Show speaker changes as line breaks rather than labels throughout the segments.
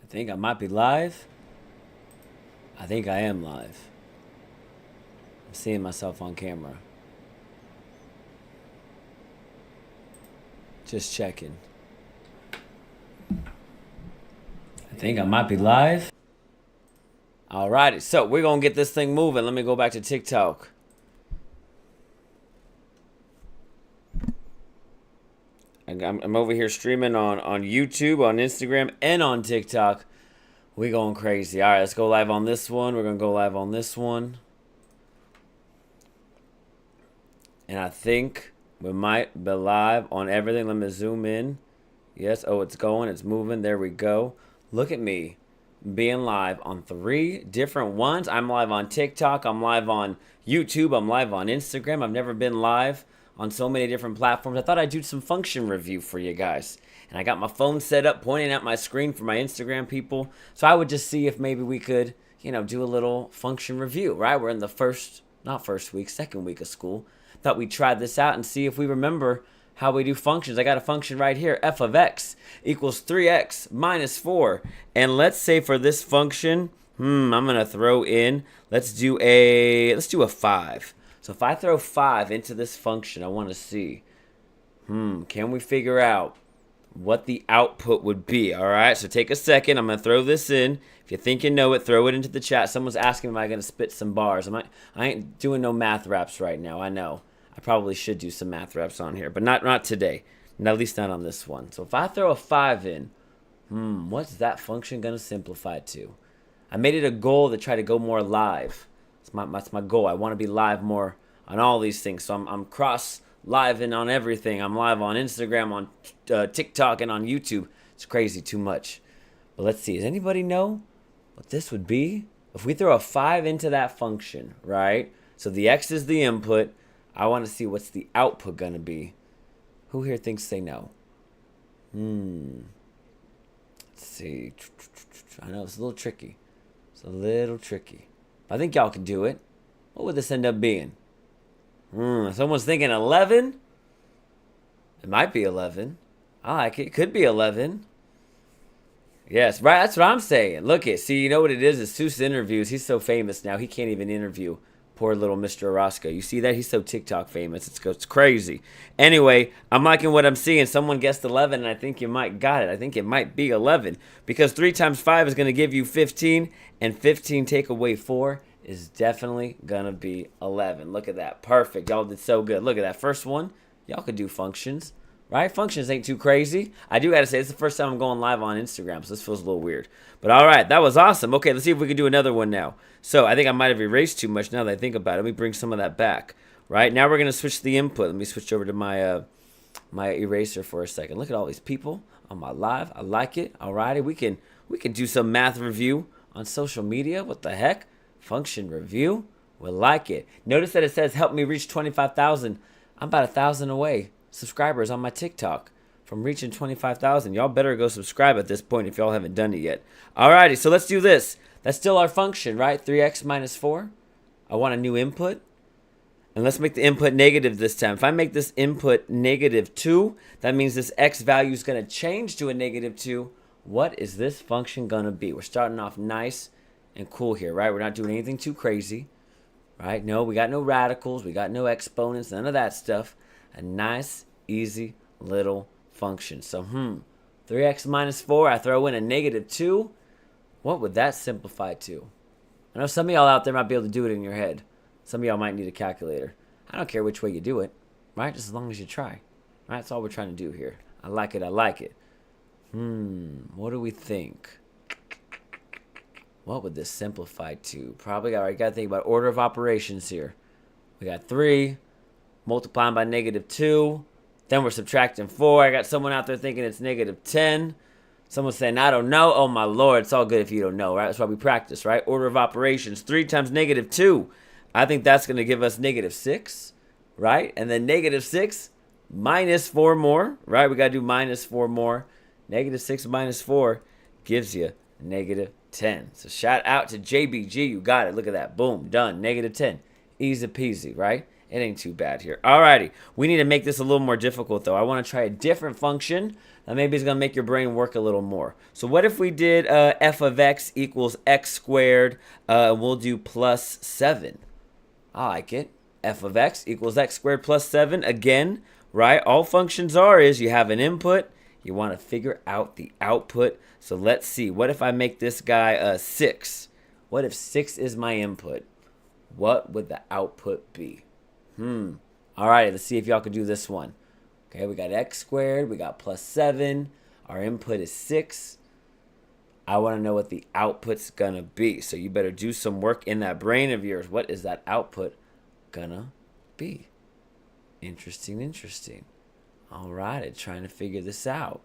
think I might be live. I think I am live. I'm seeing myself on camera. Just checking. I think I might be live. Alrighty, so we're gonna get this thing moving. Let me go back to TikTok. I'm over here streaming on YouTube, on Instagram, and on TikTok. We going crazy. All right, let's go live on this one. We're going to go live on this one. And I think we might be live on everything. Let me zoom in. Yes. Oh, it's going. It's moving. There we go. Look at me being live on 3 different ones. I'm live on TikTok. I'm live on YouTube. I'm live on Instagram. I've never been live on so many different platforms. I thought I'd do some function review for you guys. And I got my phone set up, pointing at my screen for my Instagram people. So I would just see if maybe we could, do a little function review, right? We're in the second week of school. Thought we'd try this out and see if we remember how we do functions. I got a function right here, f of x equals 3x minus 4. And let's say for this function, I'm going to throw in, let's do a 5. So if I throw 5 into this function, I want to see, can we figure out what the output would be? All right, so take a second. I'm going to throw this in. If you think you know it, throw it into the chat. Someone's asking, am I going to spit some bars? I ain't doing no math raps right now. I know. I probably should do some math raps on here, but not today. At least not on this one. So if I throw a 5 in, what's that function going to simplify to? I made it a goal to try to go more live. That's my goal. I want to be live more on all these things. So I'm cross live and on everything. I'm live on Instagram, on TikTok, and on YouTube. It's crazy, too much. But let's see. Does anybody know what this would be? If we throw a 5 into that function, right? So the x is the input. I want to see what's the output going to be. Who here thinks they know? Let's see. I know it's a little tricky. I think y'all can do it. What would this end up being? Someone's thinking 11? It might be 11. I like it. It could be 11. Yes, right. That's what I'm saying. Look it. See, you know what it is? It's Seuss interviews. He's so famous now. He can't even interview poor little Mr. Orozco. You see that? He's so TikTok famous. It's crazy. Anyway, I'm liking what I'm seeing. Someone guessed 11, and I think you might got it. I think it might be 11 because 3 times 5 is going to give you 15, and 15 take away 4 is definitely going to be 11. Look at that. Perfect. Y'all did so good. Look at that. First one, y'all could do functions, right? Functions ain't too crazy. I do got to say, it's the first time I'm going live on Instagram, so this feels a little weird. But all right, that was awesome. Okay, let's see if we can do another one now. So I think I might have erased too much now that I think about it. Let me bring some of that back. Right, now we're going to switch the input. Let me switch over to my my eraser for a second. Look at all these people on my live. I like it. All righty, we can do some math review on social media. What the heck? Function review. We like it. Notice that it says help me reach 25,000. I'm about 1,000 away subscribers on my TikTok from reaching 25,000. Y'all better go subscribe at this point if y'all haven't done it yet. Alrighty, so let's do this. That's still our function, right? 3x minus 4. I want a new input. And let's make the input negative this time. If I make this input negative 2, that means this x value is going to change to a negative 2. What is this function going to be? We're starting off nice and cool here, right? We're not doing anything too crazy, right? No, we got no radicals. We got no exponents, none of that stuff. A nice, easy little function. So, 3x minus 4, I throw in a negative 2. What would that simplify to? I know some of y'all out there might be able to do it in your head. Some of y'all might need a calculator. I don't care which way you do it, right? Just as long as you try. Right? That's all we're trying to do here. I like it. What do we think? What would this simplify to? Probably got to think about order of operations here. We got 3 multiplying by negative 2. Then we're subtracting 4. I got someone out there thinking it's negative 10. Someone's saying, I don't know. Oh, my Lord. It's all good if you don't know, right? That's why we practice, right? Order of operations. 3 times negative 2. I think that's going to give us negative 6, right? And then negative 6 minus 4 more, right? We got to do minus 4 more. Negative 6 minus 4 gives you negative 10. So shout out to JBG. You got it. Look at that. Boom. Done. Negative 10. Easy peasy, right? It ain't too bad here. Alrighty. We need to make this a little more difficult, though. I want to try a different function that maybe is going to make your brain work a little more. So what if we did f of x equals x squared, and we'll do plus 7. I like it. F of x equals x squared plus 7. Again, right? All functions are is you have an input. You want to figure out the output. So let's see. What if I make this guy 6? What if 6 is my input? What would the output be? All right, let's see if y'all can do this one. Okay, we got x squared. We got plus 7. Our input is 6. I want to know what the output's going to be. So you better do some work in that brain of yours. What is that output going to be? Interesting, interesting. All right, trying to figure this out.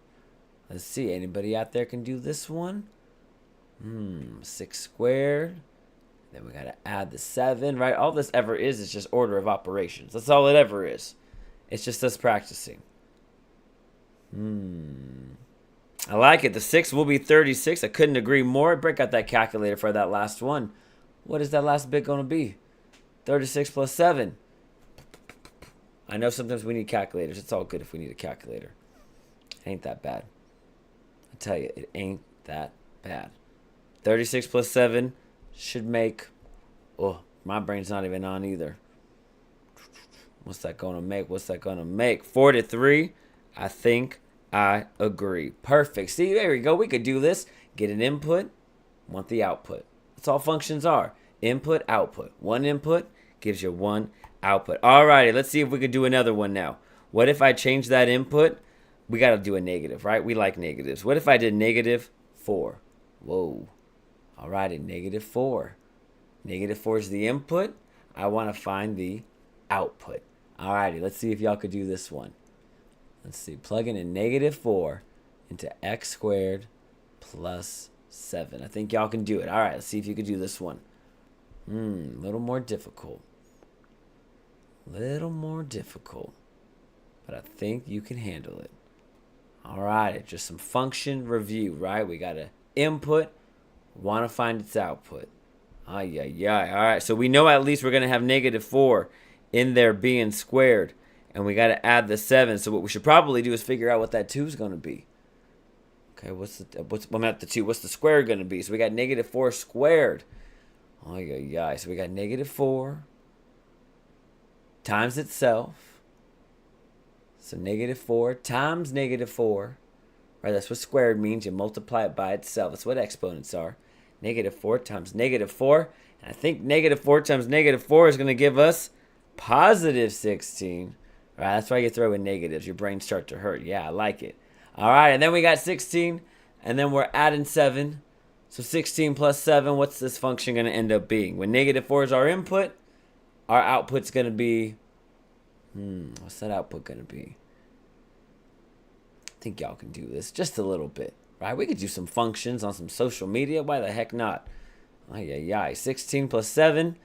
Let's see. Anybody out there can do this one? 6 squared. Then we got to add the 7, right? All this ever is just order of operations. That's all it ever is. It's just us practicing. I like it. The 6 will be 36. I couldn't agree more. Break out that calculator for that last one. What is that last bit going to be? 36 plus 7. I know sometimes we need calculators. It's all good if we need a calculator. It ain't that bad. I tell you, it ain't that bad. 36 plus 7 should make... Oh, my brain's not even on either. What's that going to make? What's that going to make? 43. I think I agree. Perfect. See, there we go. We could do this. Get an input, want the output. That's all functions are. Input, output. One input gives you one output. Alrighty, let's see if we could do another one now. What if I change that input? We got to do a negative, right? We like negatives. What if I did negative 4? Whoa. Alrighty, negative 4. Negative 4 is the input. I want to find the output. Alrighty, let's see if y'all could do this one. Let's see. Plugging in negative 4 into x squared plus 7. I think y'all can do it. All right, let's see if you could do this one. A little more difficult. Little more difficult. But I think you can handle it. All right, just some function review, right? We got an input. Want to find its output. All right, so we know at least we're going to have negative 4 in there being squared. And we got to add the 7. So what we should probably do is figure out what that 2 is going to be. Okay, I'm at the 2. What's the square going to be? So we got negative 4 squared. So we got negative 4 times itself. So negative 4 times negative 4. Right, that's what squared means. You multiply it by itself. That's what exponents are. Negative 4 times negative 4. And I think negative 4 times negative 4 is going to give us positive 16. Right, that's why you throw in negatives. Your brains start to hurt. Yeah, I like it. All right, and then we got 16, and then we're adding 7. So 16 plus 7, what's this function going to end up being? When negative 4 is our input, our output's going to be... what's that output going to be? I think y'all can do this just a little bit. Right, we could do some functions on some social media. Why the heck not? 16 plus 7...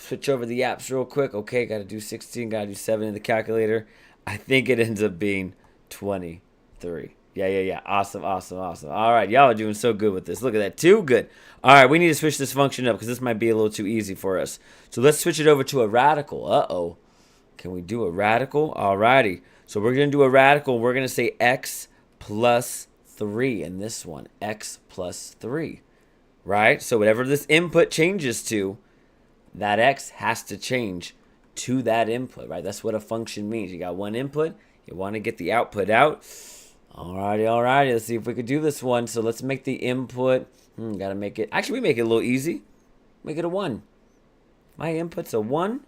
Switch over the apps real quick. Okay, got to do 16, got to do 7 in the calculator. I think it ends up being 23. Yeah. Awesome. All right, y'all are doing so good with this. Look at that, too good. All right, we need to switch this function up because this might be a little too easy for us. So let's switch it over to a radical. Uh-oh. Can we do a radical? All righty. So we're going to do a radical. We're going to say x plus 3 in this one. X plus 3. Right? So whatever this input changes to, that x has to change to that input, right? That's what a function means. You got one input. You want to get the output out. Alrighty. Let's see if we could do this one. So let's make the input. Got to make it. Actually, we make it a little easy. Make it a 1. My input's a 1.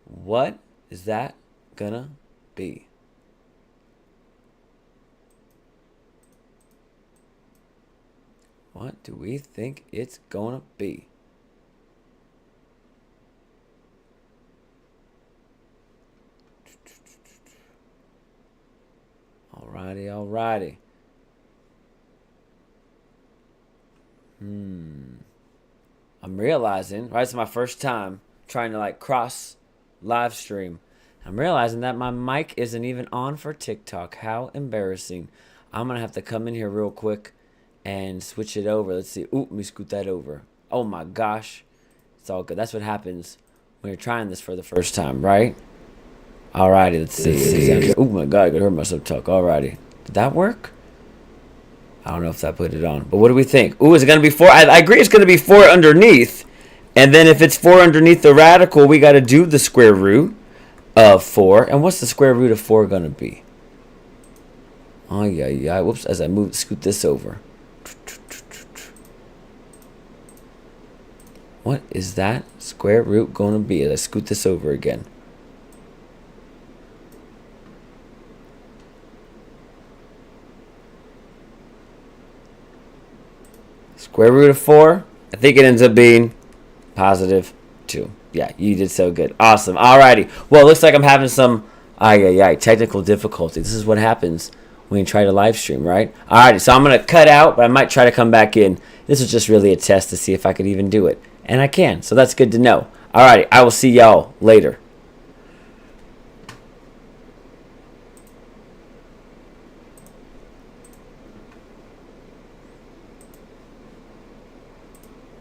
What is that gonna be? What do we think it's gonna be? Alrighty. I'm realizing, right, it's my first time trying to cross live stream. I'm realizing that my mic isn't even on for TikTok. How embarrassing. I'm going to have to come in here real quick and switch it over. Let's see. Let me scoot that over. Oh my gosh. It's all good. That's what happens We're trying this for the first time, right? Alrighty, let's see. Oh my god, I could hurt myself talk. Alrighty. Did that work? I don't know if that put it on. But what do we think? Ooh, is it going to be 4? I agree it's going to be 4 underneath. And then if it's 4 underneath the radical, we got to do the square root of 4. And what's the square root of 4 going to be? Oh, yeah. Whoops, as I scoot this over. What is that square root going to be as I scoot this over again? Square root of 4, I think it ends up being positive 2. Yeah, you did so good. Awesome. Alrighty. Well, it looks like I'm having some technical difficulty. This is what happens when you try to live stream, right? Alrighty, so I'm going to cut out, but I might try to come back in. This is just really a test to see if I could even do it. And I can, so that's good to know. Alrighty, I will see y'all later.